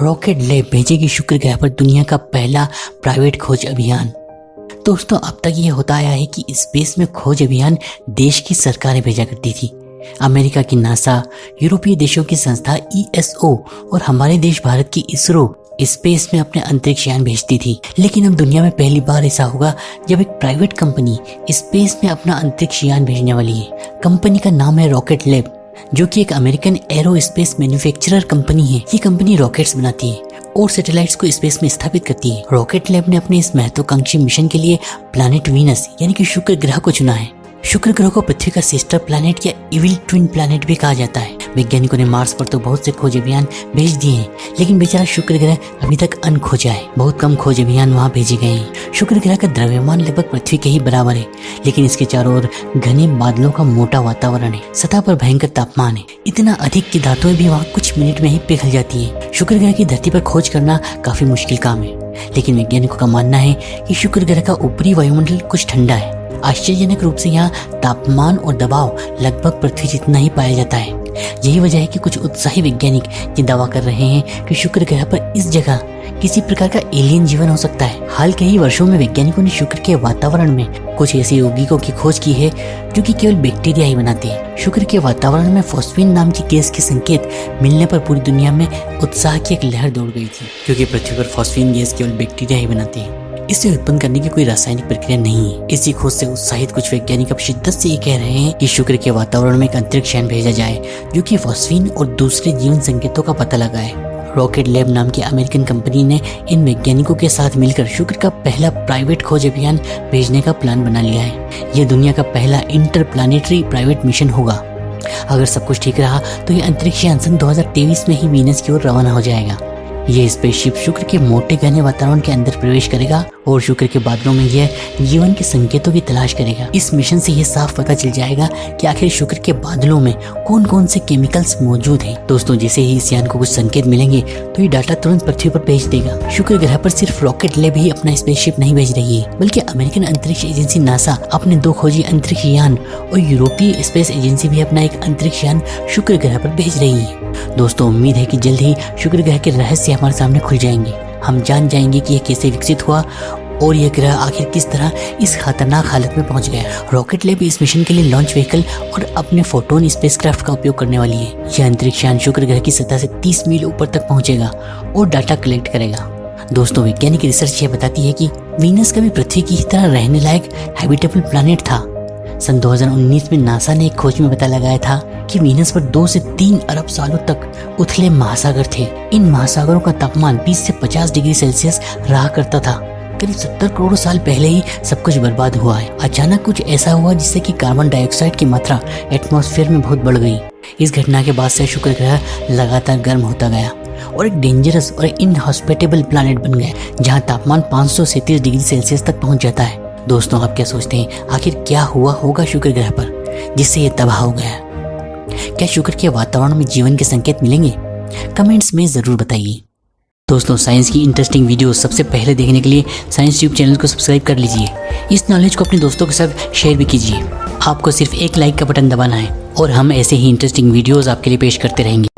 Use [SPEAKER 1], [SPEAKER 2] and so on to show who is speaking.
[SPEAKER 1] Rocket lab भेजेगी शुक्र ग्रह पर दुनिया का पहला प्राइवेट खोज अभियान। दोस्तों, अब तक ये होता आया है कि स्पेस में खोज अभियान देश की सरकारें भेजा करती थी। अमेरिका की नासा, यूरोपीय देशों की संस्था ESO और हमारे देश भारत की इसरो स्पेस में अपने अंतरिक्ष यान भेजती थी। लेकिन अब दुनिया में पहली बार ऐसा होगा जब एक प्राइवेट कंपनी स्पेस में अपना अंतरिक्ष यान भेजने वाली है। कंपनी का नाम है रॉकेट लैब, जो कि एक अमेरिकन एरोस्पेस मैन्युफैक्चरर कंपनी है। ये कंपनी रॉकेट्स बनाती है और सैटेलाइट्स को स्पेस में स्थापित करती है। रॉकेट लैब ने अपने इस महत्वाकांक्षी मिशन के लिए प्लैनेट वीनस यानी कि शुक्र ग्रह को चुना है। शुक्र ग्रह को पृथ्वी का सिस्टर प्लैनेट या इविल ट्विन प्लैनेट भी कहा जाता है। वैज्ञानिकों ने मार्स पर तो बहुत से खोज अभियान भेज दिए हैं, लेकिन बेचारा शुक्र ग्रह अभी तक अनखोजा है। बहुत कम खोज अभियान वहाँ भेजे गए हैं। शुक्र ग्रह का द्रव्यमान लगभग पृथ्वी के ही बराबर है, लेकिन इसके चारों ओर घने बादलों का मोटा वातावरण है। सतह पर भयंकर तापमान है, इतना अधिक कि धातुएं भी वहाँ कुछ मिनट में ही पिघल जाती है। शुक्र ग्रह की धरती पर खोज करना काफी मुश्किल काम है, लेकिन वैज्ञानिकों का मानना है कि शुक्र ग्रह का ऊपरी वायुमंडल कुछ ठंडा है। आश्चर्यजनक रूप से यहाँ तापमान और दबाव लगभग पृथ्वी जितना ही पाया जाता है। यही वजह है कि कुछ उत्साही वैज्ञानिक ये दावा कर रहे हैं कि शुक्र ग्रह पर इस जगह किसी प्रकार का एलियन जीवन हो सकता है। हाल के ही वर्षों में वैज्ञानिकों ने शुक्र के वातावरण में कुछ ऐसे यौगिकों की खोज की है जो कि केवल बैक्टीरिया ही बनाते हैं। शुक्र के वातावरण में फॉस्फीन नाम की गैस के संकेत मिलने पर पूरी दुनिया में उत्साह की एक लहर दौड़ गई थी, क्योंकि पृथ्वी पर फॉस्फीन गैस केवल बैक्टीरिया ही बनाते हैं। इसे उत्पन्न करने की कोई रासायनिक प्रक्रिया नहीं है। इसी खोज से उत्साहित कुछ वैज्ञानिक अब शिद्दत से ये कह रहे हैं कि शुक्र के वातावरण में एक अंतरिक्ष यान भेजा जाए जो कि फॉस्फीन और दूसरे जीवन संकेतों का पता लगाए। रॉकेट लैब नाम की अमेरिकन कंपनी ने इन वैज्ञानिकों के साथ मिलकर शुक्र का पहला प्राइवेट खोज अभियान भेजने का प्लान बना लिया है। यह दुनिया का पहला इंटरप्लैनेटरी प्राइवेट मिशन होगा। अगर सब कुछ ठीक रहा तो यह अंतरिक्ष यान सन 2023 में ही वीनस की ओर रवाना हो जाएगा। यह स्पेसशिप शुक्र के मोटे घने वातावरण के अंदर प्रवेश करेगा और शुक्र के बादलों में यह जीवन के संकेतों की तलाश करेगा। इस मिशन से यह साफ पता चल जाएगा कि आखिर शुक्र के बादलों में कौन कौन से केमिकल्स मौजूद हैं। दोस्तों, जैसे ही इस यान को कुछ संकेत मिलेंगे तो ये डाटा तुरंत पृथ्वी पर भेज देगा। शुक्र ग्रह पर सिर्फ रॉकेट लैब ही अपना स्पेसशिप नहीं भेज रही है, बल्कि अमेरिकन अंतरिक्ष एजेंसी नासा अपने 2 खोजी अंतरिक्ष यान और यूरोपीय स्पेस एजेंसी भी अपना एक अंतरिक्ष यान शुक्र ग्रह पर भेज रही है। दोस्तों, उम्मीद है कि जल्द ही शुक्र ग्रह के रहस्य हमारे सामने खुल जाएंगे। हम जान जाएंगे कि यह कैसे विकसित हुआ और यह ग्रह आखिर किस तरह इस खतरनाक हालत में पहुंच गया। रॉकेट लैब इस मिशन के लिए लॉन्च व्हीकल और अपने फोटोन स्पेसक्राफ्ट का उपयोग करने वाली है। यह अंतरिक्ष यान शुक्र ग्रह की सतह से 30 मील ऊपर तक पहुंचेगा और डाटा कलेक्ट करेगा। दोस्तों, वैज्ञानिक रिसर्च यह बताती है कि वीनस कभी पृथ्वी की तरह रहने लायक हैबिटेबल प्लैनेट था। सन 2019 में नासा ने एक खोज में पता लगाया था कि वीनस पर 2 से 3 अरब सालों तक उथले महासागर थे। इन महासागरों का तापमान 20 से 50 डिग्री सेल्सियस रहा करता था। करीब 70 करोड़ साल पहले ही सब कुछ बर्बाद हुआ है। अचानक कुछ ऐसा हुआ जिससे कि कार्बन डाइऑक्साइड की मात्रा एटमॉस्फेयर में बहुत बढ़ गई। इस घटना के बाद से शुक्र ग्रह लगातार गर्म होता गया और एक डेंजरस और इनहॉस्पिटेबल प्लैनेट बन गया, जहाँ तापमान 537 डिग्री सेल्सियस तक पहुंच जाता है। दोस्तों, आप क्या सोचते हैं, आखिर क्या हुआ होगा शुक्र ग्रह पर जिससे ये तबाह हो गया? क्या शुक्र के वातावरण में जीवन के संकेत मिलेंगे? कमेंट्स में जरूर बताइए। दोस्तों, साइंस की इंटरेस्टिंग वीडियो सबसे पहले देखने के लिए साइंस ट्यूब चैनल को सब्सक्राइब कर लीजिए। इस नॉलेज को अपने दोस्तों के साथ शेयर भी कीजिए। आपको सिर्फ एक लाइक का बटन दबाना है और हम ऐसे ही इंटरेस्टिंग वीडियोस आपके लिए पेश करते रहेंगे।